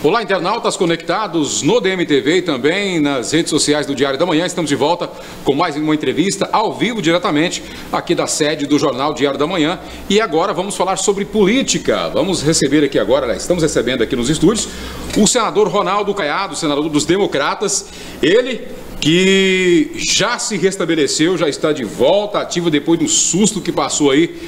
Olá, internautas conectados no DMTV e também nas redes sociais do Diário da Manhã. Estamos de volta com mais uma entrevista ao vivo, diretamente aqui da sede do Jornal Diário da Manhã. E agora vamos falar sobre política. Vamos receber aqui agora, estamos recebendo aqui nos estúdios, o senador Ronaldo Caiado, senador dos Democratas. Ele que já se restabeleceu, já está de volta ativo depois de um susto que passou aí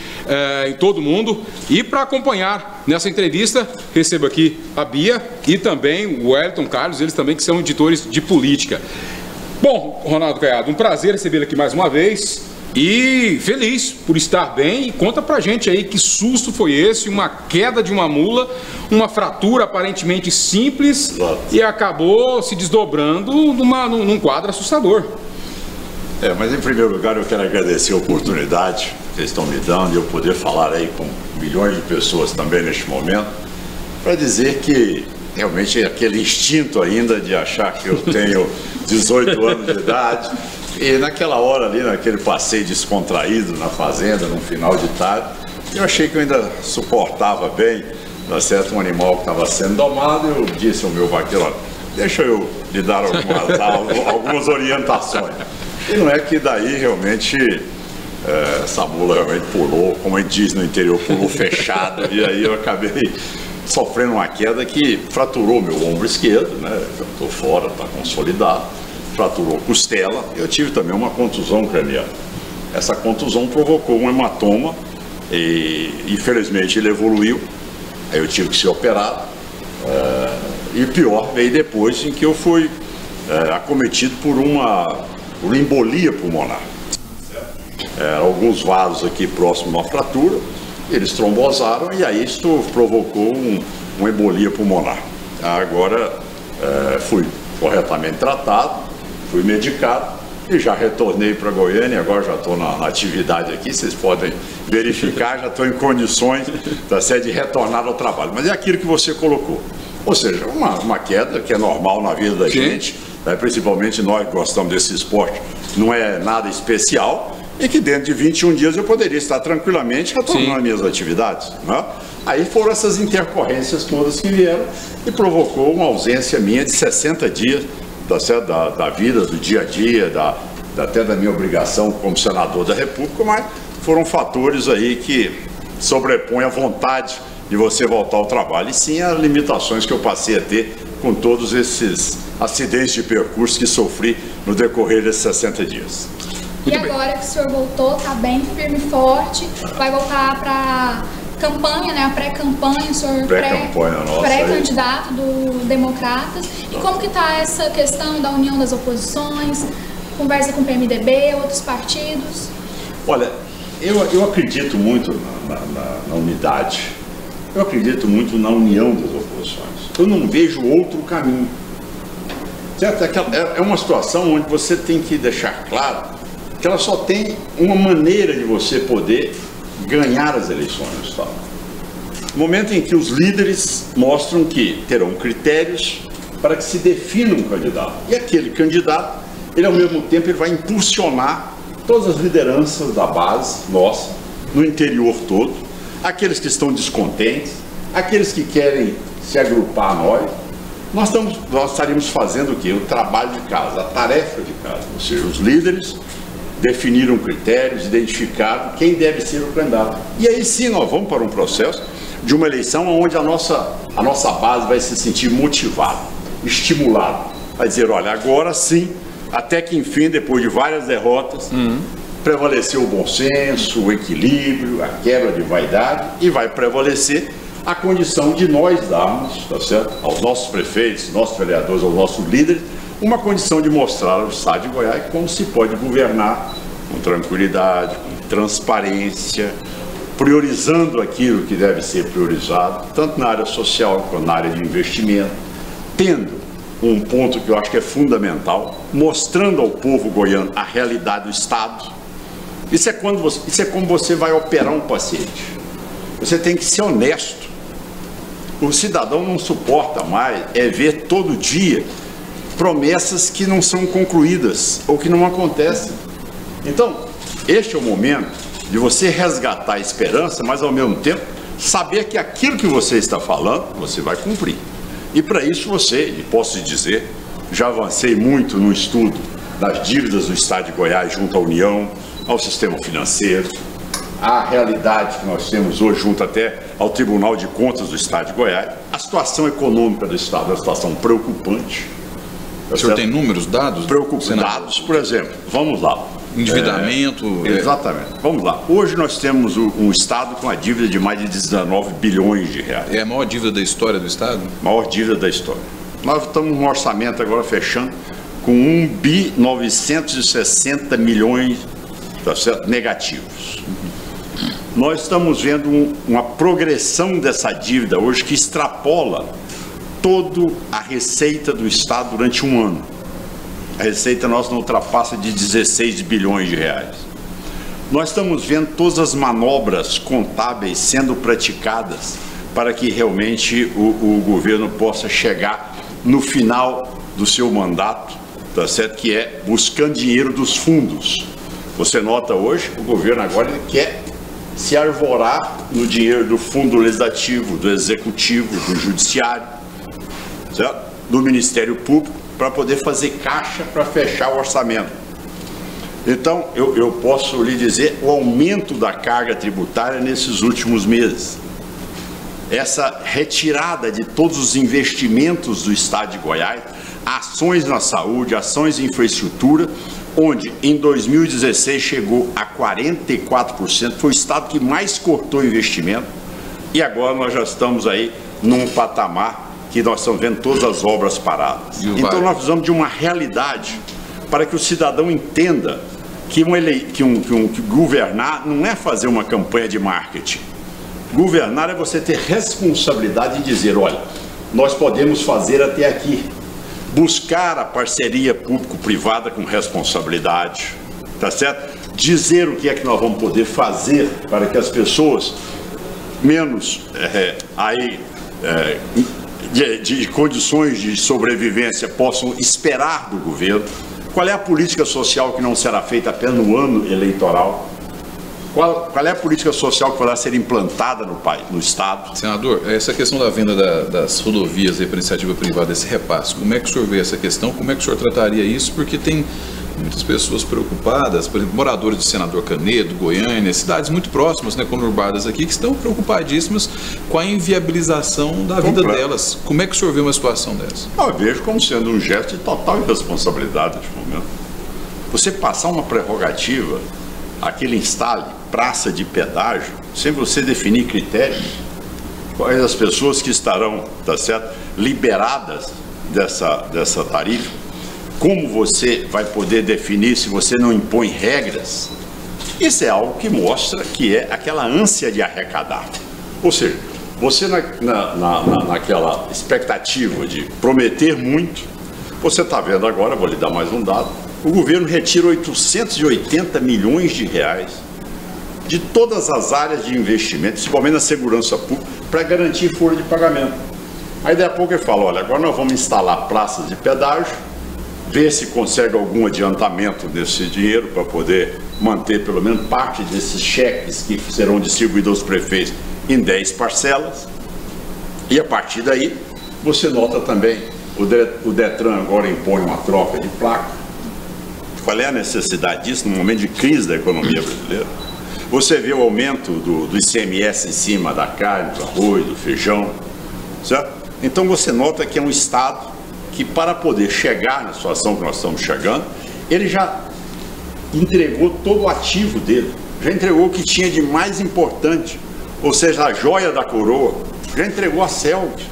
em todo mundo. E para acompanhar nessa entrevista, recebo aqui a Bia e também o Wellington Carlos, eles também que são editores de política. Bom, Ronaldo Caiado, um prazer recebê-lo aqui mais uma vez e feliz por estar bem. E conta pra gente aí que susto foi esse, uma queda de uma mula, uma fratura aparentemente simples e acabou se desdobrando num quadro assustador. Mas em primeiro lugar eu quero agradecer a oportunidade que vocês estão me dando de eu poder falar aí com milhões de pessoas também neste momento, para dizer que realmente é aquele instinto ainda de achar que eu tenho 18 anos de idade. E naquela hora ali, naquele passeio descontraído na fazenda, no final de tarde, eu achei que eu ainda suportava bem, tá certo, um animal que estava sendo domado. Eu disse ao meu vaqueiro: olha, deixa eu lhe dar algumas orientações. E não é que daí realmente essa mula realmente pulou, como a gente diz no interior, pulou fechado, e aí eu acabei sofrendo uma queda que fraturou meu ombro esquerdo, né? Eu estou fora, está consolidado. Fraturou costela. Eu tive também uma contusão craniana. Essa contusão provocou um hematoma e infelizmente ele evoluiu. Aí eu tive que ser operado. E pior veio depois, em que eu fui acometido por embolia pulmonar. Alguns vasos aqui próximo à fratura, eles trombosaram e aí isso provocou uma embolia pulmonar. Agora fui corretamente tratado, fui medicado e já retornei para Goiânia. Agora já estou na atividade aqui, vocês podem verificar, já estou em condições de retornar ao trabalho. Mas é aquilo que você colocou, ou seja, uma queda que é normal na vida da gente, né? Principalmente nós que gostamos desse esporte, não é nada especial, e que dentro de 21 dias eu poderia estar tranquilamente retornando às minhas atividades, né? Aí foram essas intercorrências todas que vieram e provocou uma ausência minha de 60 dias da vida, do dia a dia, até da minha obrigação como senador da República, mas foram fatores aí que sobrepõem a vontade de você voltar ao trabalho, e sim as limitações que eu passei a ter com todos esses acidentes de percurso que sofri no decorrer desses 60 dias. E agora que o senhor voltou, está bem firme e forte, vai voltar para campanha, né, a pré-campanha, o senhor pré-candidato do Democratas. E como que está essa questão da união das oposições, conversa com o PMDB, outros partidos? Olha, eu acredito muito na unidade, eu acredito muito na união das oposições. Eu não vejo outro caminho. Certo? É uma situação onde você tem que deixar claro que ela só tem uma maneira de você poder ganhar as eleições no Estado. No momento em que os líderes mostram que terão critérios para que se defina um candidato. E aquele candidato, ele ao mesmo tempo ele vai impulsionar todas as lideranças da base nossa, no interior todo, aqueles que estão descontentes, aqueles que querem se agrupar a nós estaríamos fazendo o quê? O trabalho de casa, a tarefa de casa. Ou seja, os líderes definiram critérios, identificaram quem deve ser o candidato. E aí sim nós vamos para um processo de uma eleição onde a nossa base vai se sentir motivada, estimulada, vai dizer: olha, agora sim, até que enfim, depois de várias derrotas, prevaleceu o bom senso, o equilíbrio, a quebra de vaidade, e vai prevalecer a condição de nós darmos, tá certo, aos nossos prefeitos, nossos vereadores, aos nossos líderes, uma condição de mostrar ao Estado de Goiás como se pode governar com tranquilidade, com transparência, priorizando aquilo que deve ser priorizado, tanto na área social quanto na área de investimento, tendo um ponto que eu acho que é fundamental, mostrando ao povo goiano a realidade do Estado. Isso é como você vai operar um paciente. Você tem que ser honesto. O cidadão não suporta mais ver todo dia promessas que não são concluídas ou que não acontecem. Então, este é o momento de você resgatar a esperança, mas ao mesmo tempo saber que aquilo que você está falando, você vai cumprir. E para isso e posso dizer, já avancei muito no estudo das dívidas do Estado de Goiás junto à União, ao sistema financeiro, à realidade que nós temos hoje junto até ao Tribunal de Contas do Estado de Goiás. A situação econômica do Estado é uma situação preocupante. O senhor tem números, dados? Dados, por exemplo, vamos lá. Endividamento. Exatamente. Vamos lá. Hoje nós temos um Estado com a dívida de mais de 19 bilhões de reais. É a maior dívida da história do Estado? Maior dívida da história. Nós estamos num orçamento agora fechando com 1.960 bilhões, tá certo, negativos. Nós estamos vendo uma progressão dessa dívida hoje que extrapola toda a receita do Estado durante um ano. A receita nossa não ultrapassa de 16 bilhões de reais. Nós estamos vendo todas as manobras contábeis sendo praticadas para que realmente o governo possa chegar no final do seu mandato, tá certo? Que é buscando dinheiro dos fundos. Você nota hoje, o governo agora ele quer se arvorar no dinheiro do Fundo Legislativo, do Executivo, do Judiciário, certo? Do Ministério Público, para poder fazer caixa para fechar o orçamento. Então, eu posso lhe dizer o aumento da carga tributária nesses últimos meses. Essa retirada de todos os investimentos do Estado de Goiás, ações na saúde, ações em infraestrutura, onde em 2016 chegou a 44%, foi o Estado que mais cortou investimento, e agora nós já estamos aí num patamar que nós estamos vendo todas as obras paradas. Então nós precisamos de uma realidade para que o cidadão entenda que governar não é fazer uma campanha de marketing. Governar é você ter responsabilidade em dizer, olha, nós podemos fazer até aqui. Buscar a parceria público-privada com responsabilidade, tá certo? Dizer o que é que nós vamos poder fazer para que as pessoas menos de condições de sobrevivência possam esperar do governo. Qual é a política social que não será feita apenas no ano eleitoral? Qual é a política social que vai ser implantada no país, no Estado? Senador, essa questão da venda das rodovias para iniciativa privada, esse repasse, como é que o senhor vê essa questão? Como é que o senhor trataria isso? Porque tem muitas pessoas preocupadas, por exemplo, moradores de Senador Canedo, Goiânia, cidades muito próximas, né, conurbadas aqui, que estão preocupadíssimas com a inviabilização da vida delas. Como é que o senhor vê uma situação dessa? Eu vejo como sendo um gesto de total irresponsabilidade neste momento. Você passar uma prerrogativa, aquele instale, praça de pedágio, sem você definir critérios, quais as pessoas que estarão, tá certo, liberadas dessa tarifa, como você vai poder definir se você não impõe regras? Isso é algo que mostra que é aquela ânsia de arrecadar. Ou seja, você naquela expectativa de prometer muito, você está vendo agora, vou lhe dar mais um dado, o governo retira 880 milhões de reais de todas as áreas de investimento, principalmente na segurança pública, para garantir folha de pagamento. Aí daí a pouco ele fala, olha, agora nós vamos instalar praças de pedágio, ver se consegue algum adiantamento desse dinheiro para poder manter pelo menos parte desses cheques que serão distribuídos aos prefeitos em 10 parcelas. E a partir daí, você nota também, o Detran agora impõe uma troca de placa. Qual é a necessidade disso no momento de crise da economia brasileira? Você vê o aumento do ICMS em cima da carne, do arroz, do feijão, certo? Então você nota que é um Estado que, para poder chegar na situação que nós estamos chegando, ele já entregou todo o ativo dele, já entregou o que tinha de mais importante, ou seja, a joia da coroa, já entregou a CELG.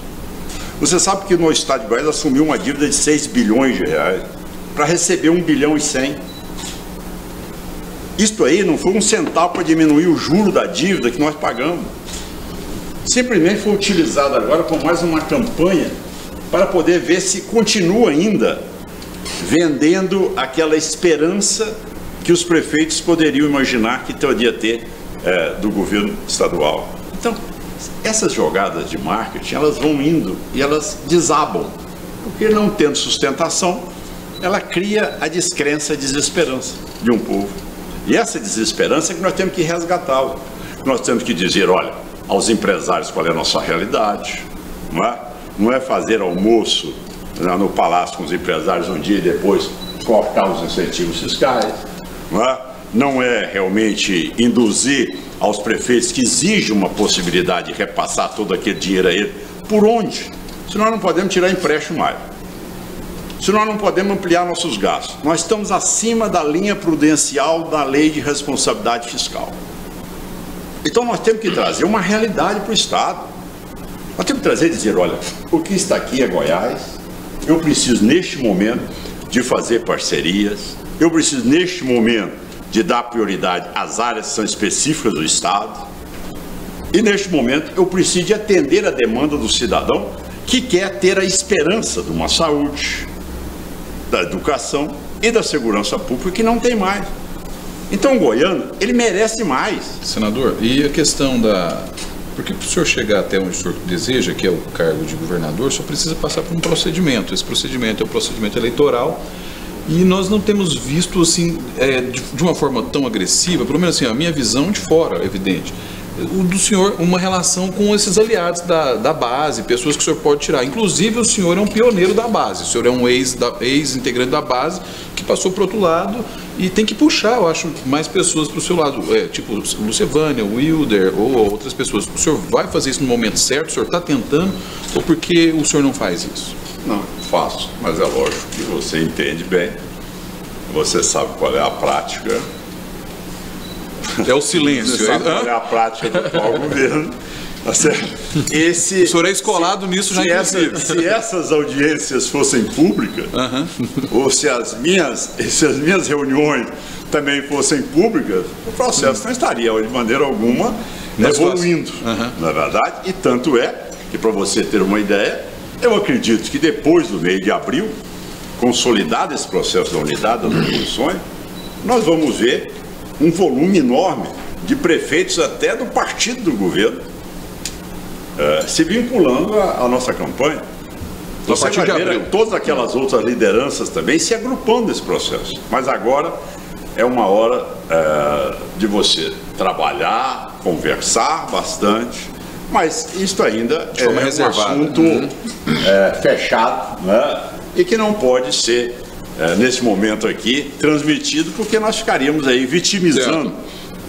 Você sabe que no Estado de Goiás assumiu uma dívida de 6 bilhões de reais para receber 1 bilhão e 100. Isto aí não foi um centavo para diminuir o juro da dívida que nós pagamos. Simplesmente foi utilizado agora como mais uma campanha para poder ver se continua ainda vendendo aquela esperança que os prefeitos poderiam imaginar que poderia ter do governo estadual. Então, essas jogadas de marketing, elas vão indo e elas desabam, porque não tendo sustentação, ela cria a descrença, a desesperança de um povo. E essa desesperança é que nós temos que resgatá-la. Nós temos que dizer, olha, aos empresários qual é a nossa realidade, não é? não é fazer almoço no palácio com os empresários um dia e depois cortar os incentivos fiscais, não é realmente induzir aos prefeitos que exigem uma possibilidade de repassar todo aquele dinheiro a ele. Por onde? Se nós não podemos tirar empréstimo mais, se nós não podemos ampliar nossos gastos, nós estamos acima da linha prudencial da lei de responsabilidade fiscal. Então nós temos que trazer uma realidade para o Estado. Nós temos que trazer e dizer, olha, o que está aqui é Goiás, eu preciso neste momento de fazer parcerias, eu preciso neste momento de dar prioridade às áreas que são específicas do Estado, e neste momento eu preciso de atender a demanda do cidadão que quer ter a esperança de uma saúde, da educação e da segurança pública que não tem mais. Então o goiano, ele merece mais. Senador, e a questão da... Porque para o senhor chegar até onde o senhor deseja, que é o cargo de governador, só precisa passar por um procedimento. Esse procedimento é o procedimento eleitoral e nós não temos visto assim, de uma forma tão agressiva, pelo menos assim, a minha visão de fora, evidente, o do senhor, uma relação com esses aliados da base, pessoas que o senhor pode tirar. Inclusive, o senhor é um pioneiro da base, o senhor é um ex-integrante da base que passou para o outro lado e tem que puxar, eu acho, mais pessoas para o seu lado, tipo Lucevânia, Wilder ou outras pessoas. O senhor vai fazer isso no momento certo? O senhor está tentando ou porque o senhor não faz isso? Não, faço, mas é lógico que você entende bem, você sabe qual é a prática. É o silêncio. Você sabe qual é a prática do atual governo. Tá certo? O senhor é escolado nisso já, inclusive. Se essas audiências fossem públicas, ou se as minhas reuniões também fossem públicas, o processo não estaria, de maneira alguma, evoluindo, não é verdade? E tanto é que, para você ter uma ideia, eu acredito que depois do mês de abril, consolidado esse processo da unidade das eleições, nós vamos ver um volume enorme de prefeitos até do partido do governo se vinculando à nossa campanha. Você vai ver todas aquelas outras lideranças também se agrupando nesse processo. Mas agora é uma hora de você trabalhar, conversar bastante, mas isso ainda é um assunto fechado, né? E que não pode ser nesse momento aqui, transmitido, porque nós ficaríamos aí vitimizando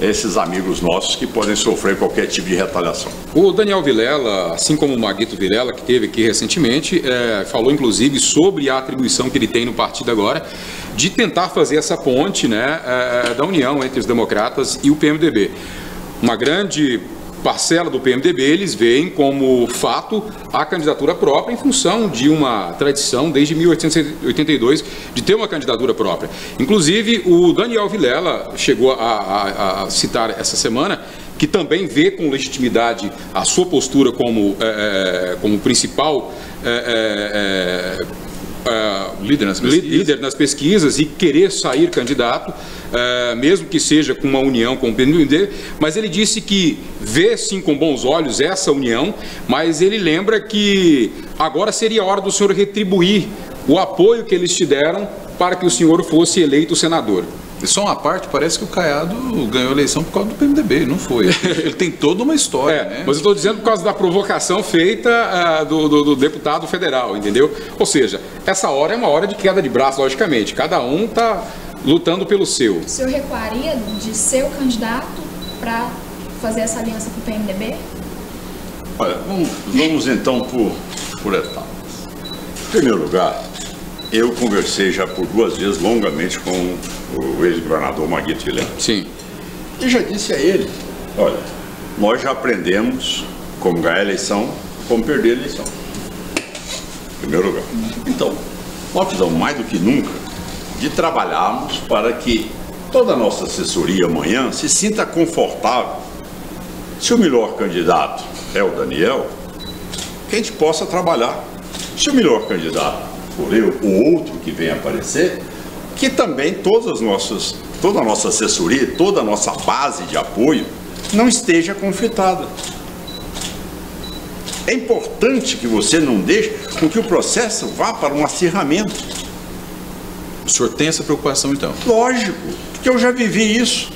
esses amigos nossos que podem sofrer qualquer tipo de retaliação. O Daniel Vilela, assim como o Maguito Vilela, que esteve aqui recentemente, falou inclusive sobre a atribuição que ele tem no partido agora de tentar fazer essa ponte, né, da união entre os democratas e o PMDB. Uma grande parcela do PMDB, eles veem como fato a candidatura própria em função de uma tradição desde 1882 de ter uma candidatura própria. Inclusive, o Daniel Vilela chegou a citar essa semana que também vê com legitimidade a sua postura como principal líder nas pesquisas e querer sair candidato, mesmo que seja com uma união com o PMDB, mas ele disse que vê sim com bons olhos essa união, mas ele lembra que agora seria a hora do senhor retribuir o apoio que eles te deram para que o senhor fosse eleito senador. E só uma parte, parece que o Caiado ganhou a eleição por causa do PMDB, não foi. Ele tem toda uma história, né? Mas eu estou dizendo por causa da provocação feita do deputado federal, entendeu? Ou seja, essa hora é uma hora de queda de braço, logicamente. Cada um está lutando pelo seu. O senhor recuaria de ser o candidato para fazer essa aliança com o PMDB? Olha, vamos então por etapas. Em primeiro lugar, eu conversei já por 2 vezes longamente com o ex-governador Maguito Vilela. Sim. E já disse a ele, olha, nós já aprendemos como ganhar a eleição, como perder a eleição. Em primeiro lugar. Então, nós precisamos mais do que nunca de trabalharmos para que toda a nossa assessoria amanhã se sinta confortável. Se o melhor candidato é o Daniel, que a gente possa trabalhar. Se o melhor candidato for eu ou outro que venha aparecer, que também toda a nossa assessoria, toda a nossa base de apoio não esteja conflitada. É importante que você não deixe com que o processo vá para um acirramento. O senhor tem essa preocupação, então? Lógico, porque eu já vivi isso.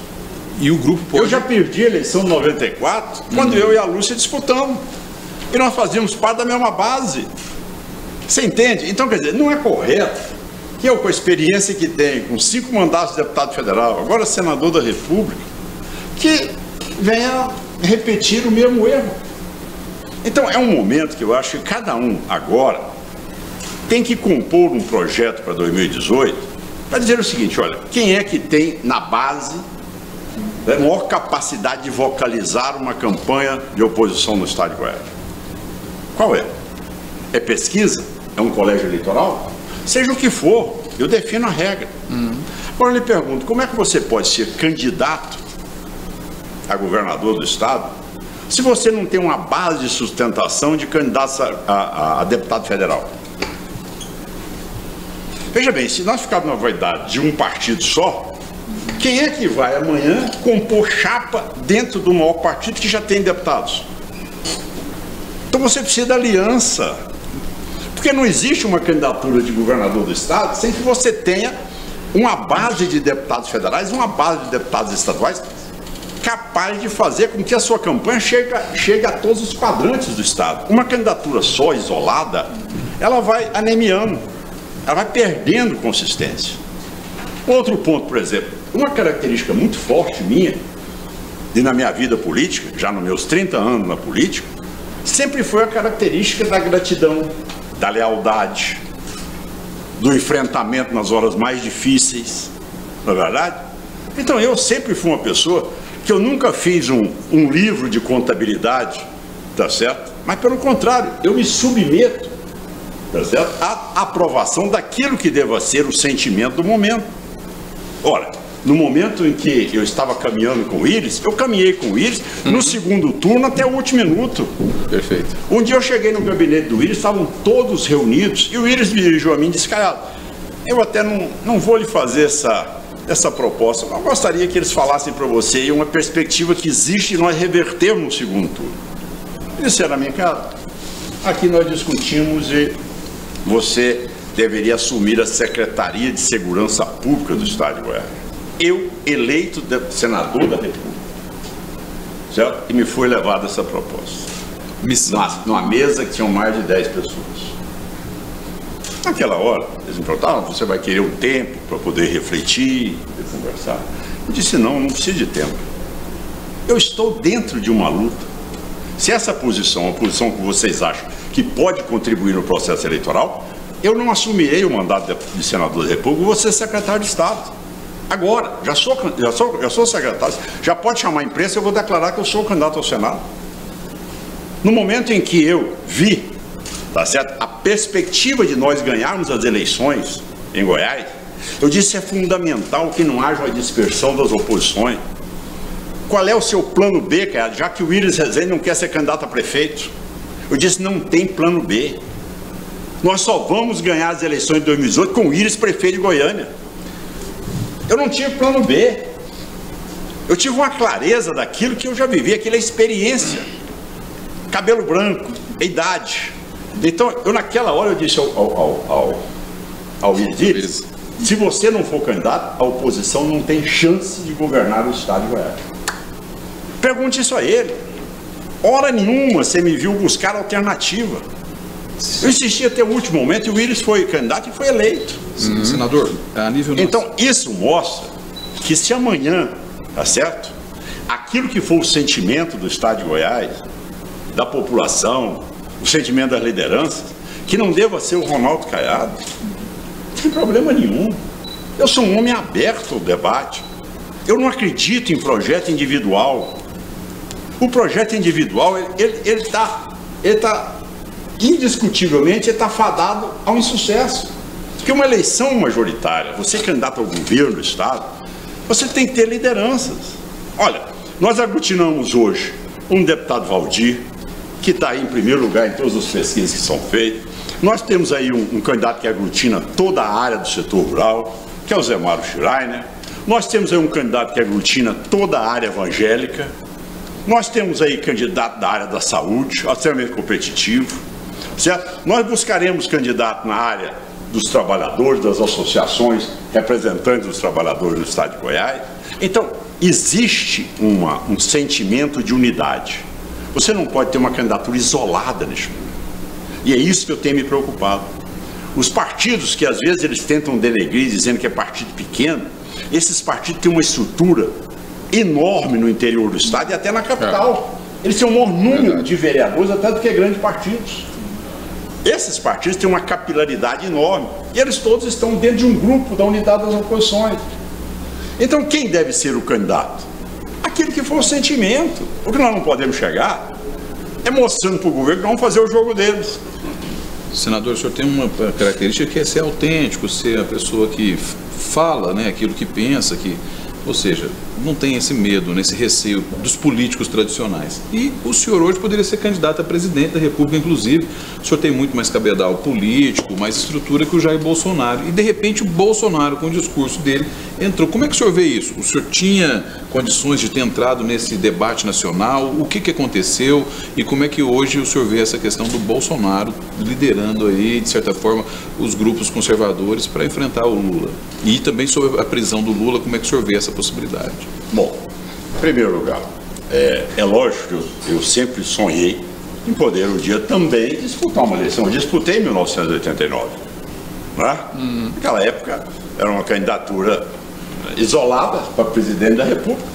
E o grupo pode... Eu já perdi a eleição de 94, quando eu e a Lúcia disputamos. e nós fazíamos parte da mesma base. Você entende? Então, quer dizer, não é correto que eu, com a experiência que tenho, com 5 mandatos de deputado federal, agora senador da República, que venha repetir o mesmo erro. Então, é um momento que eu acho que cada um agora tem que compor um projeto para 2018 para dizer o seguinte: olha, quem é que tem na base a maior capacidade de vocalizar uma campanha de oposição no estado de Goiás? Qual é? É pesquisa? É um colégio eleitoral? Seja o que for, eu defino a regra. Agora eu lhe pergunto, como é que você pode ser candidato a governador do estado se você não tem uma base de sustentação de candidato a deputado federal? Veja bem, se nós ficarmos na vaidade de um partido só, quem é que vai amanhã compor chapa dentro do maior partido que já tem deputados? Então você precisa da aliança. Porque não existe uma candidatura de governador do estado sem que você tenha uma base de deputados federais, uma base de deputados estaduais capaz de fazer com que a sua campanha chegue a todos os quadrantes do estado. Uma candidatura só, isolada, ela vai anemiando, ela vai perdendo consistência. Outro ponto, por exemplo, uma característica muito forte minha, e na minha vida política, já nos meus 30 anos na política, sempre foi a característica da gratidão, da lealdade, do enfrentamento nas horas mais difíceis, não é verdade? Então eu sempre fui uma pessoa que eu nunca fiz um livro de contabilidade, tá certo? Mas pelo contrário, eu me submeto, tá certo, à aprovação daquilo que deva ser o sentimento do momento. Ora, no momento em que eu estava caminhando com o Íris, eu caminhei com o Íris no segundo turno até o último minuto. Perfeito. Um dia eu cheguei no gabinete do Íris, estavam todos reunidos, e o Íris me dirigiu a mim e disse: Caiado, eu até não vou lhe fazer essa proposta, mas eu gostaria que eles falassem para você uma perspectiva que existe e nós revertermos no segundo turno. Eu disse: era minha cara, aqui nós discutimos e você deveria assumir a Secretaria de Segurança Pública do estado de Goiás. Eu, eleito senador da República, certo? E me foi levada essa proposta. Numa mesa que tinham mais de 10 pessoas. Naquela hora, eles me perguntaram: você vai querer um tempo para poder refletir, poder conversar? Eu disse: não preciso de tempo. Eu estou dentro de uma luta. Se essa posição é uma posição que vocês acham que pode contribuir no processo eleitoral, eu não assumirei o mandato de senador da República, vou ser secretário de Estado. Agora, já sou secretário, já pode chamar a imprensa, eu vou declarar que eu sou candidato ao Senado. No momento em que eu vi, tá certo, a perspectiva de nós ganharmos as eleições em Goiás, eu disse: é fundamental que não haja uma dispersão das oposições. Qual é o seu plano B, cara? Já que o Íris Rezende não quer ser candidato a prefeito. Eu disse: não tem plano B. Nós só vamos ganhar as eleições de 2018 com o Íris prefeito de Goiânia. Eu não tinha plano B. Eu tive uma clareza daquilo que eu já vivi, aquela experiência. Cabelo branco, idade. Então, eu naquela hora eu disse ao Íris: se você não for candidato, a oposição não tem chance de governar o estado de Goiás. Pergunte isso a ele. Hora nenhuma você me viu buscar alternativa. Eu insisti até o último momento e o Íris foi candidato e foi eleito. Senador, a nível Então, nosso... isso mostra que se amanhã, tá certo? Aquilo que for o sentimento do estado de Goiás, da população, o sentimento das lideranças, que não deva ser o Ronaldo Caiado, não tem problema nenhum. Eu sou um homem aberto ao debate. Eu não acredito em projeto individual. O projeto individual, ele está indiscutivelmente, ele está fadado ao insucesso. Porque uma eleição majoritária, você candidato ao governo do estado, você tem que ter lideranças. Olha, nós aglutinamos hoje um deputado Valdir, que está aí em primeiro lugar em todas as pesquisas que são feitas. Nós temos aí um candidato que aglutina toda a área do setor rural, que é o Zé Mário Schreiner. Nós temos aí um candidato que aglutina toda a área evangélica. Nós temos aí candidato da área da saúde, extremamente competitivo, certo? Nós buscaremos candidato na área dos trabalhadores, das associações representantes dos trabalhadores do estado de Goiás. Então, existe um sentimento de unidade. Você não pode ter uma candidatura isolada neste momento. E é isso que eu tenho me preocupado. Os partidos que às vezes eles tentam denegrir dizendo que é partido pequeno, esses partidos têm uma estrutura enorme no interior do estado e até na capital. Eles têm um maior número de vereadores até do que grandes partidos. Esses partidos têm uma capilaridade enorme e eles todos estão dentro de um grupo da unidade das oposições. Então quem deve ser o candidato? Aquele que for o sentimento. O que nós não podemos chegar é mostrando para o governo que vamos fazer o jogo deles. Senador, o senhor tem uma característica que é ser autêntico, ser a pessoa que fala, né, aquilo que pensa, ou seja, não tem esse medo, esse receio dos políticos tradicionais. E o senhor hoje poderia ser candidato a presidente da República, inclusive. O senhor tem muito mais cabedal político, mais estrutura que o Jair Bolsonaro. E, de repente, o Bolsonaro, com o discurso dele, entrou. Como é que o senhor vê isso? O senhor tinha condições de ter entrado nesse debate nacional? O que aconteceu? E como é que hoje o senhor vê essa questão do Bolsonaro liderando aí, de certa forma, os grupos conservadores para enfrentar o Lula? E também sobre a prisão do Lula, como é que o senhor vê essa possibilidade? Bom, em primeiro lugar, é lógico que eu sempre sonhei em poder um dia também disputar uma eleição. Eu disputei em 1989. Né? Naquela época era uma candidatura isolada para presidente da República.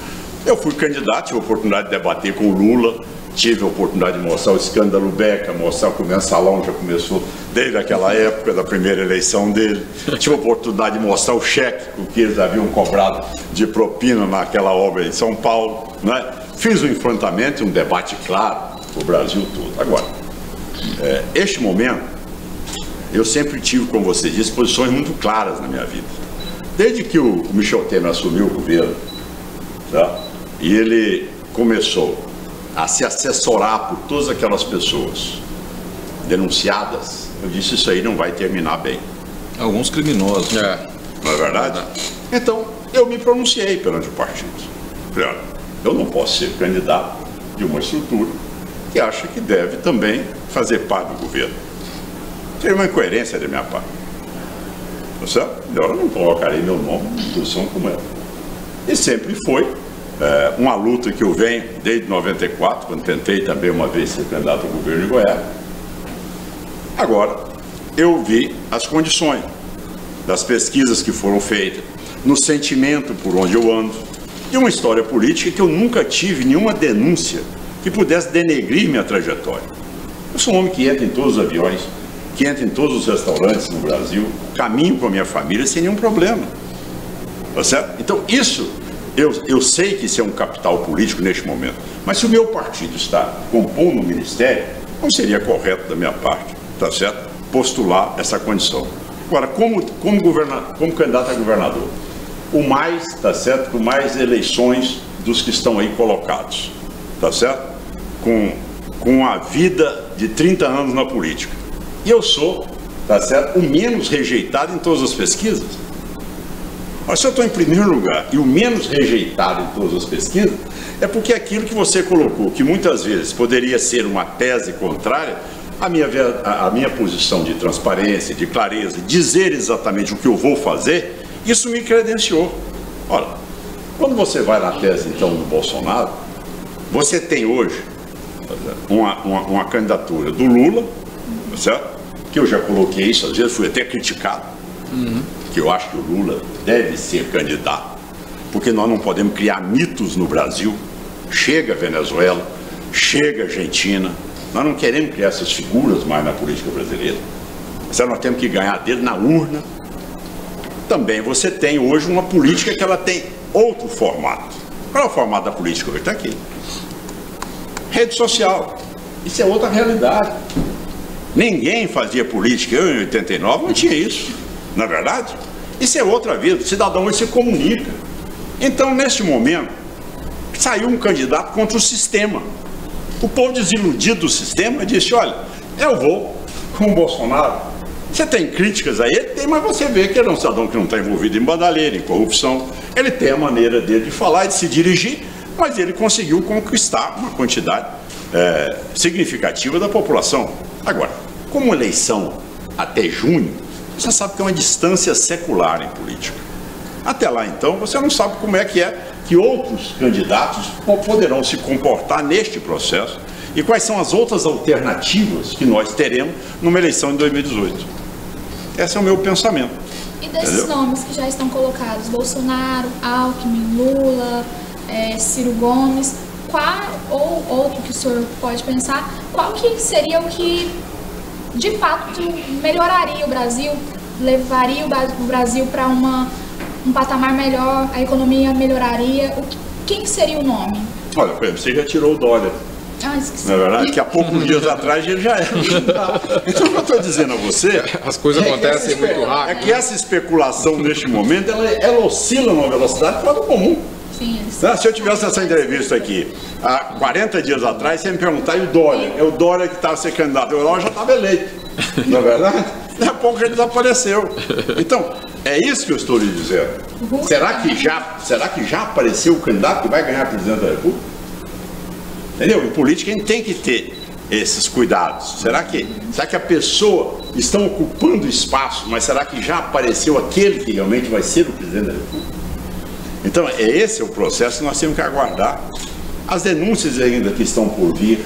Eu fui candidato, tive a oportunidade de debater com o Lula, tive a oportunidade de mostrar o escândalo Beca, mostrar que o mensalão já começou desde aquela época da primeira eleição dele. Tive a oportunidade de mostrar o cheque que eles haviam cobrado de propina naquela obra em São Paulo. Né? Fiz um enfrentamento, um debate claro para o Brasil todo. Agora, este momento, eu sempre tive, como você disse, posições muito claras na minha vida. Desde que o Michel Temer assumiu o governo, tá? E ele começou a se assessorar por todas aquelas pessoas denunciadas, eu disse, isso aí não vai terminar bem. Alguns criminosos. Não é verdade? Então, eu me pronunciei perante o partido. Falei, olha, eu não posso ser candidato de uma estrutura que acha que deve também fazer parte do governo. Seria uma incoerência da minha parte. Tá certo? Eu não colocarei meu nome em posição como ela. E sempre foi uma luta que eu venho desde 94, quando tentei também uma vez ser candidato ao governo de Goiás. Agora, eu vi as condições das pesquisas que foram feitas, no sentimento por onde eu ando, e uma história política que eu nunca tive nenhuma denúncia que pudesse denegrir minha trajetória. Eu sou um homem que entra em todos os aviões, que entra em todos os restaurantes no Brasil, caminho com a minha família sem nenhum problema. Tá certo? Então, isso, eu sei que isso é um capital político neste momento, mas se o meu partido está compondo o ministério, não seria correto da minha parte, tá certo? Postular essa condição. Agora, como candidato a governador, o mais, tá certo? Com mais eleições dos que estão aí colocados, tá certo? Com a vida de 30 anos na política. E eu sou, tá certo? O menos rejeitado em todas as pesquisas. Mas se eu estou em primeiro lugar e o menos rejeitado em todas as pesquisas, é porque aquilo que você colocou, que muitas vezes poderia ser uma tese contrária, a minha posição de transparência, de clareza, dizer exatamente o que eu vou fazer, isso me credenciou. Olha, quando você vai na tese, então, do Bolsonaro, você tem hoje uma candidatura do Lula, certo? Que eu já coloquei isso, às vezes fui até criticado, que eu acho que o Lula deve ser candidato, porque nós não podemos criar mitos no Brasil. Chega a Venezuela, chega a Argentina, nós não queremos criar essas figuras mais na política brasileira. Nós temos que ganhar dele na urna. Também você tem hoje uma política que ela tem outro formato. Qual é o formato da política hoje? Está aqui. Rede social. Isso é outra realidade. Ninguém fazia política. Eu, em 89, não tinha isso. Não é verdade? Isso é outra vida. O cidadão hoje se comunica. Então, neste momento, saiu um candidato contra o sistema. O povo desiludido do sistema disse, olha, eu vou com o Bolsonaro. Você tem críticas a ele? Tem, mas você vê que ele é um cidadão que não está envolvido em bandalheira, em corrupção. Ele tem a maneira dele de falar e de se dirigir, mas ele conseguiu conquistar uma quantidade significativa da população. Agora, como eleição até junho, você sabe que é uma distância secular em política. Até lá, então, você não sabe como é que outros candidatos poderão se comportar neste processo E quais são as outras alternativas que nós teremos numa eleição de 2018. Esse é o meu pensamento. E desses nomes que já estão colocados, Bolsonaro, Alckmin, Lula, Ciro Gomes, qual, ou outro que o senhor pode pensar, qual que seria o que de fato melhoraria o Brasil, levaria o Brasil para um patamar melhor, a economia melhoraria? Quem seria o nome? Olha, por exemplo, você já tirou o Dória. Ah, esqueci. Na verdade, que há poucos dias atrás ele já era. Então, o que eu estou dizendo a você... As coisas acontecem muito rápido. É que essa especulação, neste momento, ela oscila numa velocidade fora do comum. Sim, se eu tivesse essa entrevista aqui há 40 dias atrás, você me perguntar, e o Dória? É o Dória que estava sendo candidato. O Dória já estava eleito. Não é verdade? Daqui a pouco ele desapareceu. Então, é isso que eu estou lhe dizendo. Será que já apareceu o candidato que vai ganhar presidente da República? Entendeu? Em política a gente tem que ter esses cuidados. Será que a pessoa está ocupando espaço, mas será que já apareceu aquele que realmente vai ser o presidente da República? Então, esse é o processo que nós temos que aguardar. As denúncias ainda que estão por vir,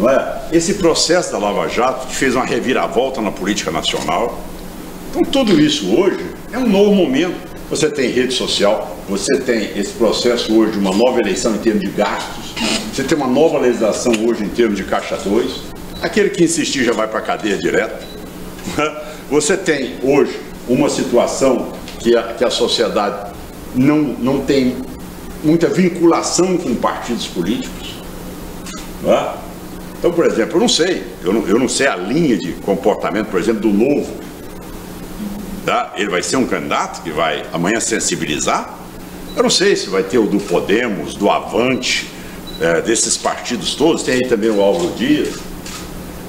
não é? Esse processo da Lava Jato, que fez uma reviravolta na política nacional. Então, tudo isso hoje é um novo momento. Você tem rede social, você tem esse processo hoje de uma nova eleição em termos de gastos, você tem uma nova legislação hoje em termos de Caixa 2, aquele que insistir já vai para a cadeia direto. Você tem hoje uma situação que a sociedade não tem muita vinculação com partidos políticos. Não é? Então, por exemplo, eu não sei a linha de comportamento, por exemplo, do Novo. Tá? Ele vai ser um candidato que vai amanhã sensibilizar? Eu não sei se vai ter o do Podemos, do Avante, desses partidos todos, tem aí também o Álvaro Dias.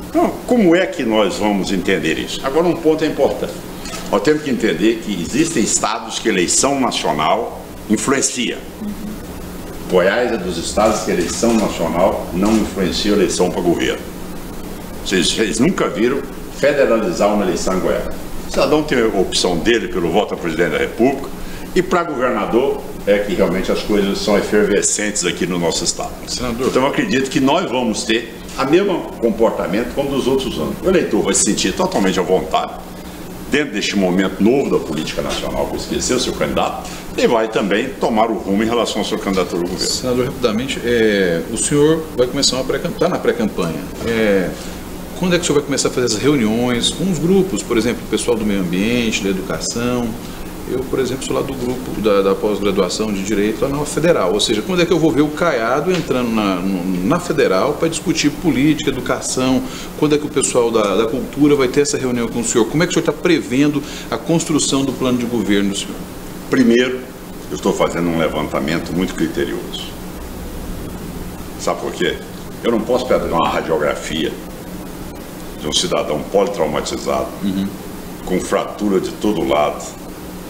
Então, como é que nós vamos entender isso? Agora, um ponto é importante. Nós temos que entender que existem estados que a eleição nacional influencia. Goiás é dos estados que a eleição nacional não influencia a eleição para governo. Vocês nunca viram federalizar uma eleição em Goiás. O cidadão tem a opção dele pelo voto a presidente da República, e para governador é que realmente as coisas são efervescentes aqui no nosso estado. Senador. Então eu acredito que nós vamos ter o mesmo comportamento como dos outros anos. O eleitor vai se sentir totalmente à vontade dentro deste momento novo da política nacional, para esquecer o seu candidato, e vai também tomar o rumo em relação à sua candidatura ao governo. Senador, rapidamente, o senhor vai começar está na pré-campanha. Quando é que o senhor vai começar a fazer as reuniões com os grupos, por exemplo, o pessoal do meio ambiente, da educação? Eu, por exemplo, sou lá do grupo da pós-graduação de Direito lá na Federal. Ou seja, quando é que eu vou ver o Caiado entrando na Federal para discutir política, educação? Quando é que o pessoal da cultura vai ter essa reunião com o senhor? Como é que o senhor está prevendo a construção do plano de governo do senhor? Primeiro, eu estou fazendo um levantamento muito criterioso. Sabe por quê? Eu não posso pegar uma radiografia de um cidadão politraumatizado, com fratura de todo lado,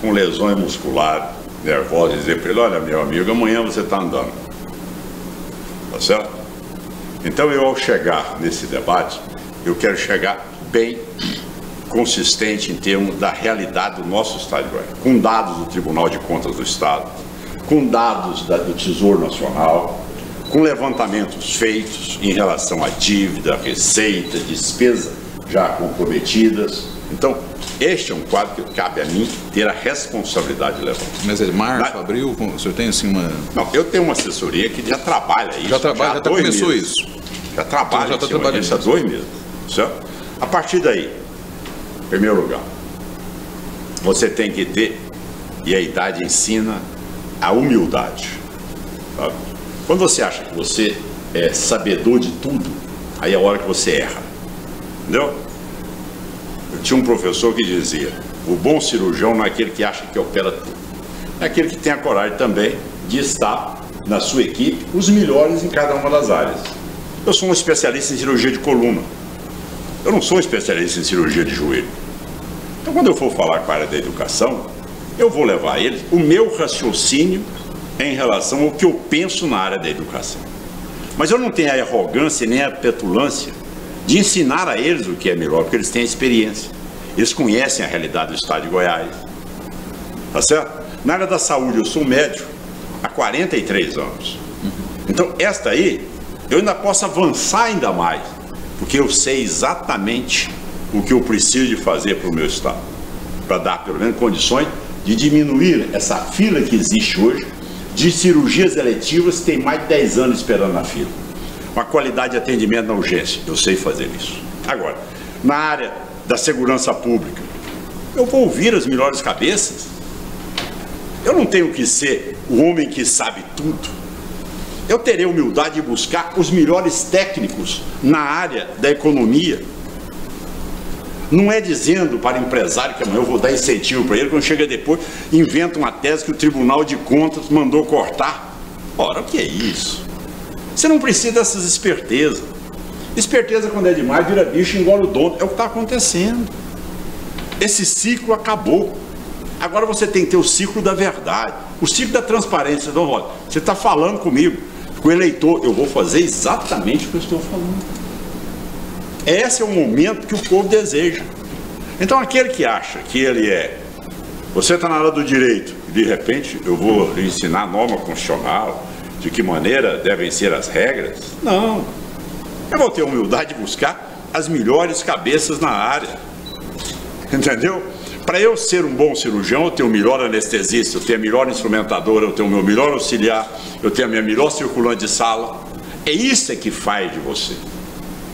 com lesões musculares, nervosas, e dizer para ele, olha, meu amigo, amanhã você está andando. Tá certo? Então, eu, ao chegar nesse debate, eu quero chegar bem consistente em termos da realidade do nosso Estado de Goiás, com dados do Tribunal de Contas do Estado, com dados do Tesouro Nacional, com levantamentos feitos em relação à dívida, receita, despesa já comprometidas. Então, este é um quadro que cabe a mim ter a responsabilidade de levantar. Mas é março, abril, o senhor tem assim uma... Não, eu tenho uma assessoria que já trabalha isso. Já começou meses. Isso? Já trabalha então, já trabalhando isso há 2 meses. Certo? A partir daí, em primeiro lugar, você tem que ter, e a idade ensina, a humildade. Sabe? Quando você acha que você é sabedor de tudo, aí é a hora que você erra. Entendeu? Eu tinha um professor que dizia, o bom cirurgião não é aquele que acha que opera tudo. É aquele que tem a coragem também de estar na sua equipe os melhores em cada uma das áreas. Eu sou um especialista em cirurgia de coluna. Eu não sou um especialista em cirurgia de joelho. Então, quando eu for falar com a área da educação, eu vou levar a eles o meu raciocínio em relação ao que eu penso na área da educação. Mas eu não tenho a arrogância nem a petulância de ensinar a eles o que é melhor, porque eles têm a experiência. Eles conhecem a realidade do estado de Goiás. Tá certo? Na área da saúde, eu sou médico há 43 anos. Então, esta aí eu ainda posso avançar ainda mais, porque eu sei exatamente o que eu preciso de fazer para o meu estado, para dar pelo menos condições de diminuir essa fila que existe hoje de cirurgias eletivas que tem mais de 10 anos esperando na fila. Uma qualidade de atendimento na urgência, eu sei fazer isso. Agora, na área da segurança pública, eu vou ouvir as melhores cabeças. Eu não tenho que ser o homem que sabe tudo. Eu terei humildade de buscar os melhores técnicos na área da economia. Não é dizendo para o empresário que amanhã eu vou dar incentivo para ele, quando chega depois, inventa uma tese que o Tribunal de Contas mandou cortar. Ora, o que é isso? Você não precisa dessas espertezas. Esperteza, quando é demais, vira bicho e engole o dono. É o que está acontecendo. Esse ciclo acabou. Agora você tem que ter o ciclo da verdade, o ciclo da transparência. Então, olha, você está falando comigo, com o eleitor, eu vou fazer exatamente o que eu estou falando. Esse é o momento que o povo deseja. Então, aquele que acha que ele é... Você está na área do direito, e de repente eu vou lhe ensinar a norma constitucional, de que maneira devem ser as regras. Não. Eu vou ter a humildade de buscar as melhores cabeças na área. Entendeu? Para eu ser um bom cirurgião, eu tenho o melhor anestesista, eu tenho a melhor instrumentadora, eu tenho o meu melhor auxiliar, eu tenho a minha melhor circulante de sala. É isso que faz de você.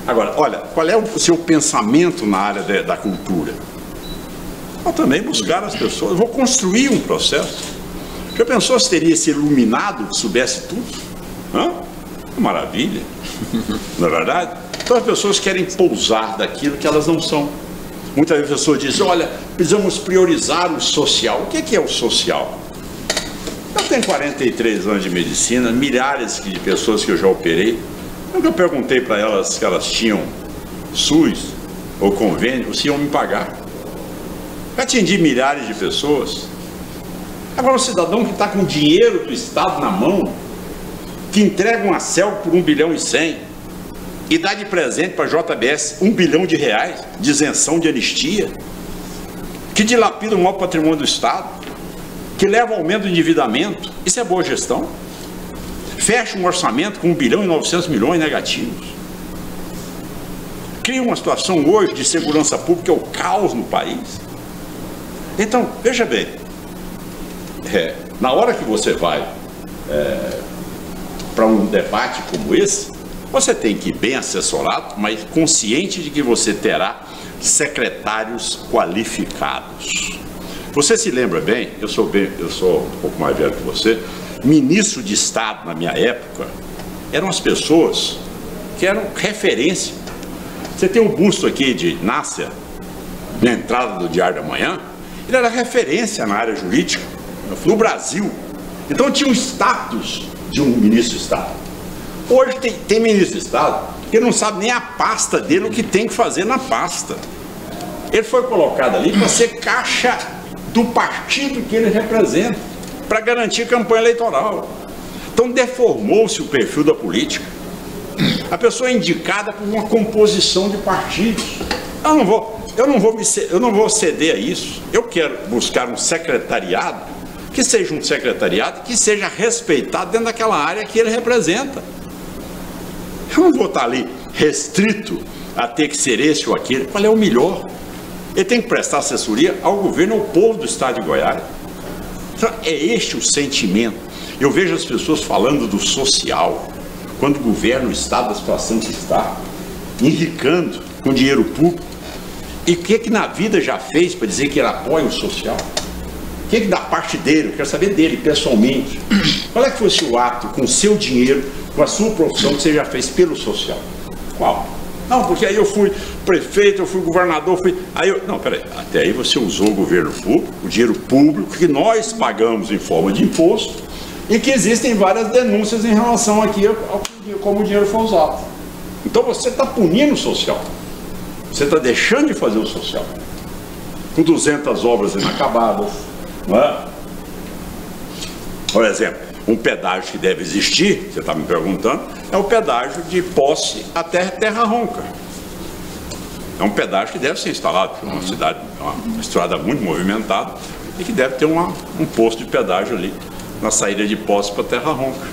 Agora, olha, qual é o seu pensamento na área da cultura? Eu também buscar as pessoas, eu vou construir um processo. Já pensou se teria esse iluminado que soubesse tudo? Hã? Maravilha, não é verdade? Então as pessoas querem pousar daquilo que elas não são. Muitas vezes as pessoas dizem, olha, precisamos priorizar o social. O que é o social? Eu tenho 43 anos de medicina, milhares de pessoas que eu já operei. Nunca eu perguntei para elas se elas tinham SUS ou convênio, ou se iam me pagar. Eu atendi milhares de pessoas. Agora, o cidadão que está com dinheiro do Estado na mão, que entrega uma CELG por 1 bilhão e 100 e dá de presente para a JBS 1 bilhão de reais de isenção de anistia, que dilapida o maior patrimônio do Estado, que leva ao aumento do endividamento, isso é boa gestão? Fecha um orçamento com 1 bilhão e 900 milhões negativos. Cria uma situação hoje de segurança pública, é o caos no país. Então, veja bem, na hora que você vai para um debate como esse, você tem que ir bem assessorado, mas consciente de que você terá secretários qualificados. Você se lembra bem, eu sou um pouco mais velho que você, ministro de Estado na minha época, eram as pessoas que eram referência. Você tem um busto aqui de Nácia, na entrada do Diário da Manhã, ele era referência na área jurídica, no Brasil. Então tinha um status de um ministro de Estado. Hoje tem ministro de Estado que não sabe nem a pasta dele, o que tem que fazer na pasta. Ele foi colocado ali para ser caixa do partido que ele representa, para garantir campanha eleitoral. Então deformou-se o perfil da política. A pessoa é indicada por uma composição de partidos. Eu não vou ceder a isso. Eu quero buscar um secretariado que seja um secretariado que seja respeitado dentro daquela área que ele representa. Eu não vou estar ali restrito a ter que ser esse ou aquele. Qual é o melhor? Ele tem que prestar assessoria ao governo, ao povo do estado de Goiás. Então, é este o sentimento. Eu vejo as pessoas falando do social, quando governa o estado da situação que está, enricando com dinheiro público. E o que na vida já fez para dizer que ele apoia o social? O que da parte dele? Eu quero saber dele pessoalmente. Qual é que fosse o ato com o seu dinheiro, com a sua profissão que você já fez pelo social? Qual? Não, porque aí eu fui prefeito, eu fui governador, Não, peraí, até aí você usou o governo público, o dinheiro público que nós pagamos em forma de imposto e que existem várias denúncias em relação aqui ao como o dinheiro foi usado. Então você está punindo o social. Você está deixando de fazer o social. Com 200 obras inacabadas, não é? Por exemplo, um pedágio que deve existir, você está me perguntando, é o pedágio de Posse até Terra Ronca. É um pedágio que deve ser instalado, porque é uma cidade, uma estrada muito movimentada, e que deve ter um posto de pedágio ali, na saída de Posse para Terra Ronca.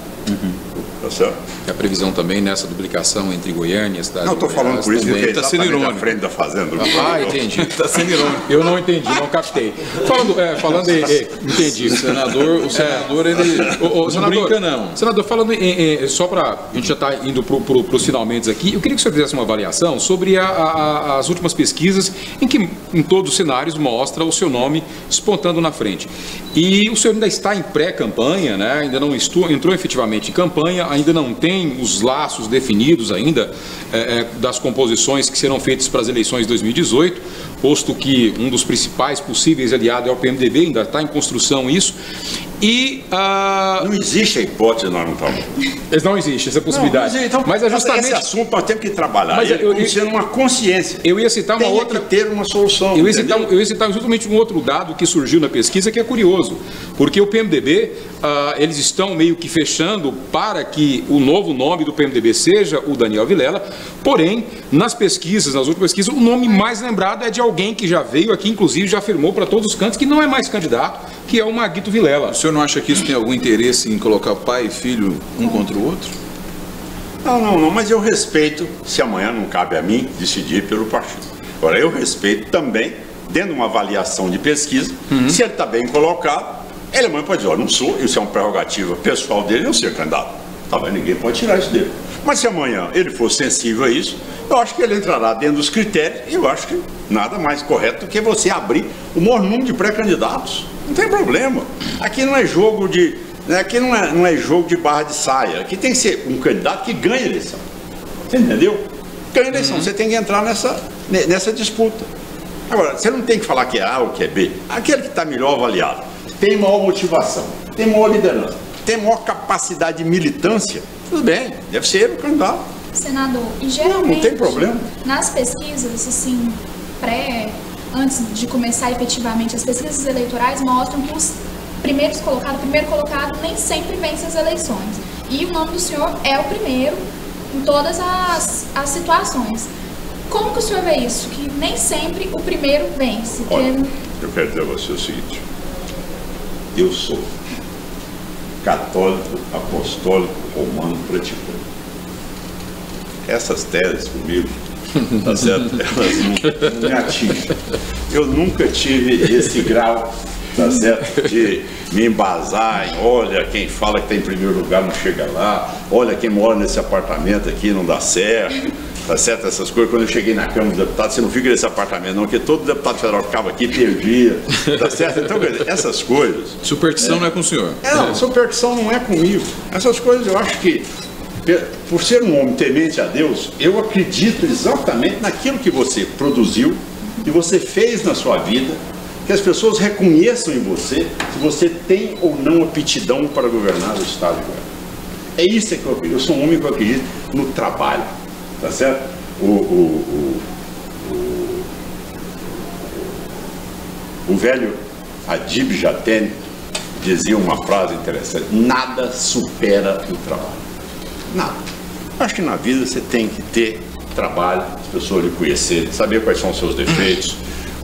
tá certo? A previsão também nessa duplicação entre Goiânia e a cidade. Não, estou falando por isso porque está sendo irônico. Na frente da fazenda. Entendi. Está sendo irônico. Eu não entendi, não captei. Falando entendi. O senador ele não brinca, não. Senador, falando só para a gente já está indo para os finalmente aqui, eu queria que o senhor fizesse uma avaliação sobre as últimas pesquisas em que em todos os cenários mostra o seu nome despontando na frente. E o senhor ainda está em pré-campanha, né? Ainda não entrou efetivamente em campanha, ainda não tem os laços definidos ainda das composições que serão feitas para as eleições de 2018, posto que um dos principais possíveis aliados é o PMDB, ainda está em construção isso. E não existe a hipótese, nós não estamos. Não existe essa possibilidade. Não, então, mas é justamente esse assunto nós temos que trabalhar. Mas ele sendo uma consciência. Eu ia citar uma outra. Que ter uma solução. Eu ia citar justamente um outro dado que surgiu na pesquisa que é curioso, porque o PMDB eles estão meio que fechando para que o novo nome do PMDB seja o Daniel Vilela. Porém, nas últimas pesquisas, o nome mais lembrado é de alguém que já veio aqui, inclusive já afirmou para todos os cantos que não é mais candidato, que é o Maguito Vilela. O senhor não acha que isso tem algum interesse em colocar pai e filho um contra o outro? Não, mas eu respeito, se amanhã não cabe a mim decidir pelo partido. Agora, eu respeito também, dentro de uma avaliação de pesquisa, se ele está bem colocado, ele amanhã pode dizer, não sou, isso é uma prerrogativa pessoal dele, não ser candidato. Tá bem, ninguém pode tirar isso dele. Mas se amanhã ele for sensível a isso, eu acho que ele entrará dentro dos critérios e eu acho que nada mais correto do que você abrir o maior número de pré-candidatos. Não tem problema. Aqui não é jogo de... Aqui não é jogo de barra de saia. Aqui tem que ser um candidato que ganha a eleição. Você entendeu? Ganha a eleição. Você tem que entrar nessa disputa. Agora, você não tem que falar que é A ou que é B. Aquele que está melhor avaliado, tem maior motivação, tem maior liderança, tem maior capacidade de militância, tudo bem, deve ser ele o candidato. Senador, e geralmente, não tem problema. Nas pesquisas, assim, antes de começar efetivamente, as pesquisas eleitorais mostram que os primeiro colocado nem sempre vence as eleições. E o nome do senhor é o primeiro em todas as situações. Como que o senhor vê isso? Que nem sempre o primeiro vence. Olha, eu quero dizer a você o seguinte. Eu sou católico, apostólico, romano, praticante. Essas teses comigo, tá certo? Elas não me atingem. Eu nunca tive esse grau, tá certo? De me embasar em, olha, quem fala que está em primeiro lugar não chega lá, olha, quem mora nesse apartamento aqui não dá certo, tá certo? Essas coisas, quando eu cheguei na Câmara dos Deputados, você não fica nesse apartamento não, porque todo deputado federal ficava aqui e perdia, tá certo? Então, essas coisas... Superstição não é com o senhor. Não, superstição não é comigo. Essas coisas eu acho que, por ser um homem temente a Deus, eu acredito exatamente naquilo que você produziu, que você fez na sua vida, que as pessoas reconheçam em você se você tem ou não aptidão para governar o Estado de Goiás. É isso que eu acredito. Eu sou um homem que eu acredito no trabalho, tá certo? O velho Adib Jatene dizia uma frase interessante: nada supera o trabalho. Nada. Acho que na vida você tem que ter trabalho, as pessoas lhe conhecerem, saber quais são os seus defeitos,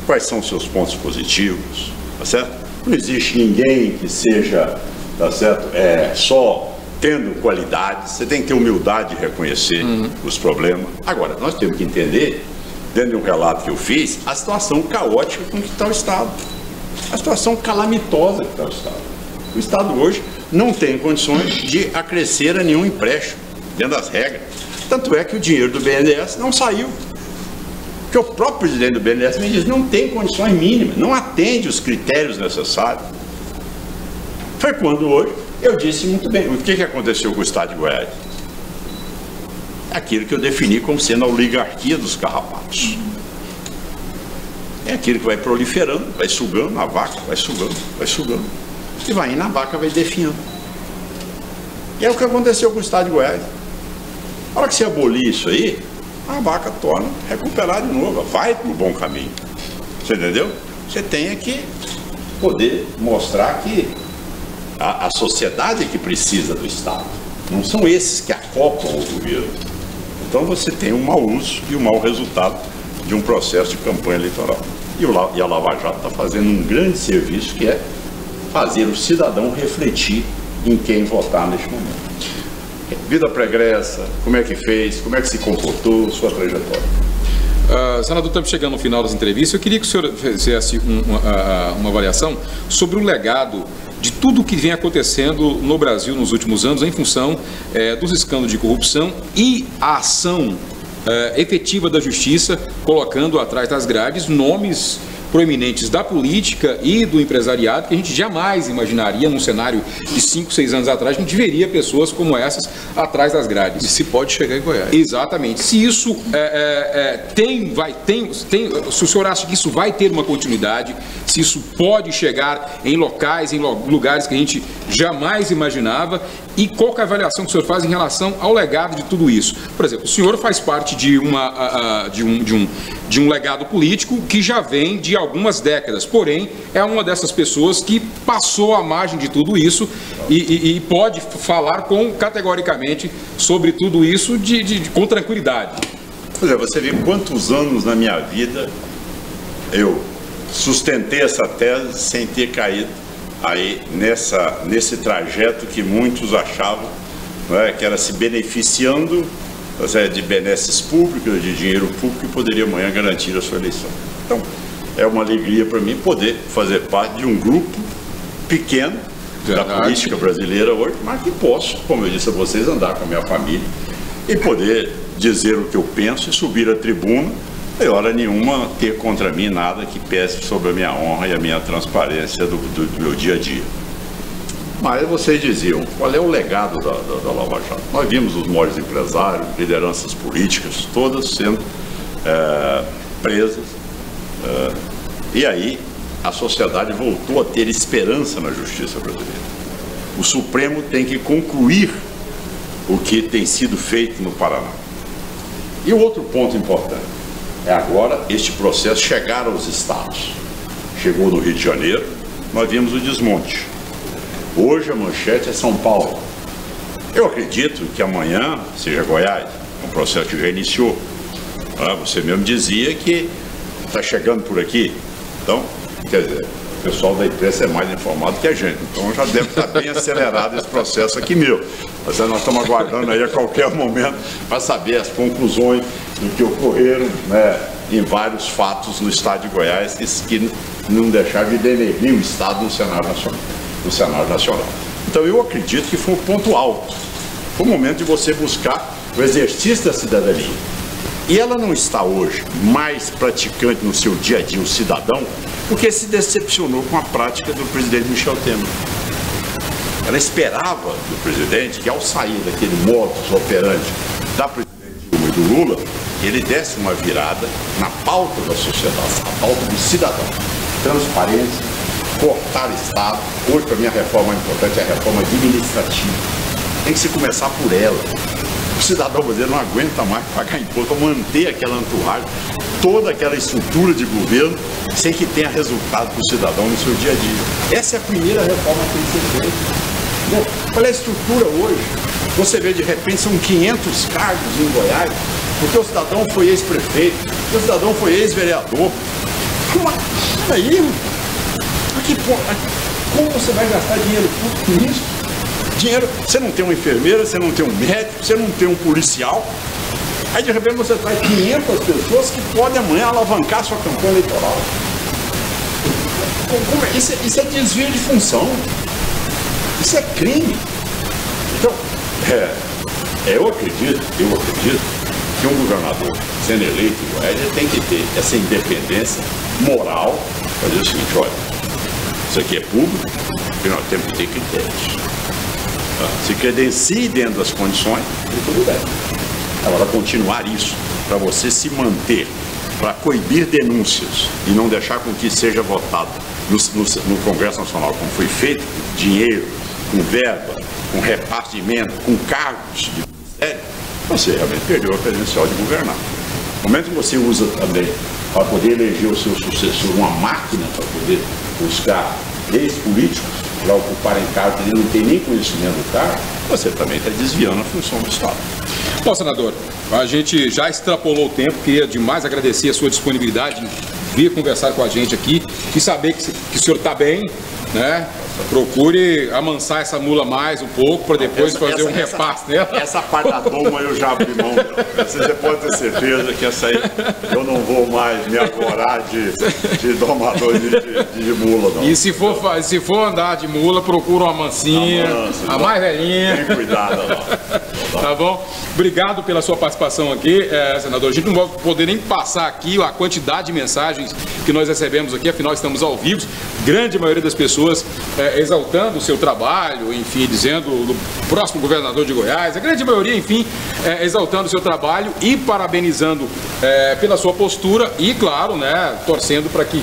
quais são os seus pontos positivos, tá certo? Não existe ninguém que seja, tá certo, só tendo qualidades. Você tem que ter humildade de reconhecer os problemas. Agora, nós temos que entender, dentro de um relato que eu fiz, a situação caótica com que está o Estado. A situação calamitosa que está o Estado. O Estado hoje não tem condições de acrescer a nenhum empréstimo, dentro das regras. Tanto é que o dinheiro do BNDES não saiu. Porque o próprio presidente do BNDES me diz, não tem condições mínimas, não atende os critérios necessários. Foi quando hoje eu disse muito bem, o que aconteceu com o Estado de Goiás? Aquilo que eu defini como sendo a oligarquia dos carrapatos. É aquilo que vai proliferando, vai sugando a vaca, vai sugando, e vai indo, a vaca vai definhando. E é o que aconteceu com o Estado de Goiás. A hora que você abolir isso aí, a vaca torna recuperar de novo, vai para o bom caminho. Você entendeu? Você tem que poder mostrar que a sociedade é que precisa do Estado. Não são esses que acoplam o governo. Então você tem um mau uso e um mau resultado de um processo de campanha eleitoral. E a Lava Jato está fazendo um grande serviço, que é fazer o cidadão refletir em quem votar neste momento. vida pregressa, como é que fez, como é que se comportou, sua trajetória. Senador, estamos chegando no final das entrevistas. Eu queria que o senhor fizesse uma avaliação sobre o legado de tudo o que vem acontecendo no Brasil nos últimos anos em função dos escândalos de corrupção e a ação efetiva da justiça, colocando atrás das grades nomes proeminentes da política e do empresariado que a gente jamais imaginaria num cenário de 5, 6 anos atrás. A gente veria pessoas como essas atrás das grades. E se pode chegar em Goiás. Exatamente. Se isso se o senhor acha que isso vai ter uma continuidade, se isso pode chegar em locais, em lugares que a gente jamais imaginava, e qual que é a avaliação que o senhor faz em relação ao legado de tudo isso? Por exemplo, o senhor faz parte de um legado político que já vem de algumas décadas, porém é uma dessas pessoas que passou à margem de tudo isso e pode falar categoricamente sobre tudo isso com tranquilidade. Pois é, você vê quantos anos na minha vida eu sustentei essa tese sem ter caído aí nesse trajeto que muitos achavam, não é, que era se beneficiando de benesses públicos, de dinheiro público, que poderia amanhã garantir a sua eleição. Então, é uma alegria para mim poder fazer parte de um grupo pequeno da política brasileira hoje, mas que posso, como eu disse a vocês, andar com a minha família e poder dizer o que eu penso e subir a tribuna e hora nenhuma ter contra mim nada que pese sobre a minha honra e a minha transparência do meu dia a dia. Mas vocês diziam, qual é o legado da Lava Jato? Nós vimos os maiores empresários, lideranças políticas, todas sendo presas. E aí a sociedade voltou a ter esperança na justiça brasileira. O Supremo tem que concluir o que tem sido feito no Paraná. E o outro ponto importante é agora este processo chegar aos estados. Chegou no Rio de Janeiro, nós vimos o desmonte. Hoje a manchete é São Paulo. Eu acredito que amanhã seja Goiás, um processo que já iniciou. Você mesmo dizia que está chegando por aqui. Então, quer dizer, o pessoal da imprensa é mais informado que a gente. Então já deve estar bem acelerado esse processo aqui meu. Mas nós estamos aguardando aí a qualquer momento para saber as conclusões do que ocorreram, né, em vários fatos no estado de Goiás que não deixaram de denegrir o estado no cenário nacional. Então eu acredito que foi um ponto alto. Foi o momento de você buscar o exercício da cidadania. E ela não está hoje mais praticante no seu dia a dia, o cidadão, porque se decepcionou com a prática do presidente Michel Temer. Ela esperava do presidente que, ao sair daquele modus operandi da presidente Dilma e do Lula, ele desse uma virada na pauta da sociedade, na pauta do cidadão. Transparência, cortar Estado. Hoje, para mim, a reforma importante é a reforma administrativa. Tem que se começar por ela. O cidadão brasileiro não aguenta mais pagar imposto para manter aquela entourage, toda aquela estrutura de governo, sem que tenha resultado para o cidadão no seu dia a dia. Essa é a primeira reforma que tem que ser feita. Bom, qual é a estrutura hoje? Você vê, de repente, são 500 cargos em Goiás, porque o cidadão foi ex-prefeito, porque o cidadão foi ex-vereador. Peraí, como você vai gastar dinheiro público com isso? Dinheiro, você não tem uma enfermeira, você não tem um médico, você não tem um policial. Aí de repente você traz 500 pessoas que podem amanhã alavancar sua campanha eleitoral. Isso é desvio de função. Isso é crime. Então, eu acredito que um governador sendo eleito em Goiás, ele tem que ter essa independência moral para dizer o seguinte: olha, isso aqui é público e nós temos que ter critérios. Se credencie dentro das condições e tudo bem. Agora, continuar isso para você se manter, para coibir denúncias e não deixar com que seja votado no Congresso Nacional, como foi feito, dinheiro, com verba, com repartimento, com cargos de ministério, você realmente perdeu a credencial de governar. No momento que você usa também para poder eleger o seu sucessor uma máquina para poder buscar ex-políticos para ocuparem cargos que ele não tem nem conhecimento do cargo, você também está desviando a função do Estado. Bom, senador, a gente já extrapolou o tempo, queria demais agradecer a sua disponibilidade em vir conversar com a gente aqui e saber que o senhor está bem, né? Procure amansar essa mula mais um pouco para depois fazer um repasse nela. Essa parte da doma eu já abri mão dela. Você pode ter certeza que essa aí eu não vou mais me agorar de domador de mula, não. E se for andar de mula, procura uma mansinha, a mais velhinha. Tem cuidado lá. Tá bom? Obrigado pela sua participação aqui, senador. A gente não vai poder nem passar aqui a quantidade de mensagens que nós recebemos aqui, afinal estamos ao vivo. Grande maioria das pessoas exaltando o seu trabalho, enfim, dizendo o próximo governador de Goiás, a grande maioria, enfim, exaltando o seu trabalho e parabenizando pela sua postura e, claro, né, torcendo para que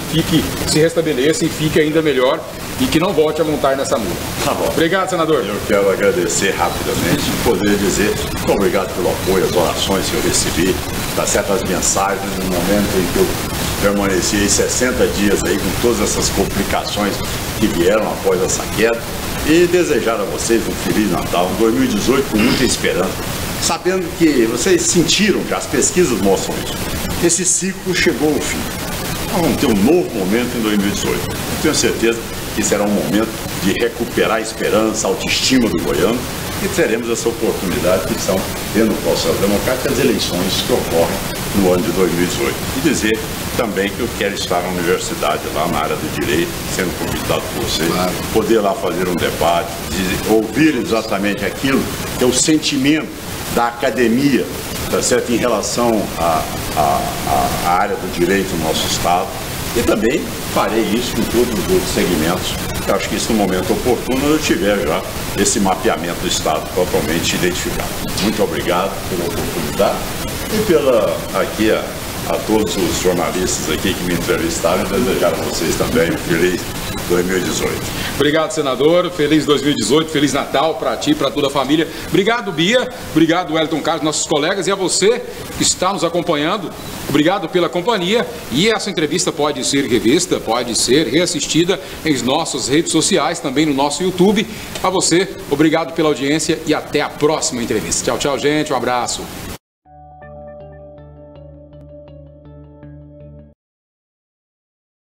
se restabeleça e fique ainda melhor e que não volte a montar nessa mula. Tá bom. Obrigado, senador. Eu quero agradecer rapidamente e poder dizer muito obrigado pelo apoio, as orações que eu recebi, tá certo, as mensagens no momento em que eu permaneci aí 60 dias aí com todas essas complicações que vieram após essa queda e desejar a vocês um Feliz Natal, um 2018 com muita esperança, sabendo que vocês sentiram já, as pesquisas mostram isso, esse ciclo chegou ao fim. Nós vamos ter um novo momento em 2018. Eu tenho certeza que será um momento de recuperar a esperança, a autoestima do goiano e teremos essa oportunidade que estão dentro do processo democrático as eleições que ocorrem no ano de 2018. E dizer também que eu quero estar na universidade, lá na área do direito, sendo convidado por vocês, poder lá fazer um debate, ouvir exatamente aquilo que é o sentimento da academia, tá certo, em relação à área do direito no nosso estado. E também farei isso com todos os outros segmentos. Eu acho que isso no momento oportuno eu tiver já esse mapeamento do estado totalmente identificado. Muito obrigado pela oportunidade e aqui a todos os jornalistas aqui que me entrevistaram e desejar a vocês também um feliz 2018. Obrigado, senador. Feliz 2018, Feliz Natal para ti, para toda a família. Obrigado, Bia. Obrigado, Wellington Carlos, nossos colegas, e a você que está nos acompanhando. Obrigado pela companhia. E essa entrevista pode ser revista, pode ser reassistida em nossas redes sociais, também no nosso YouTube. A você, obrigado pela audiência e até a próxima entrevista. Tchau, tchau, gente. Um abraço.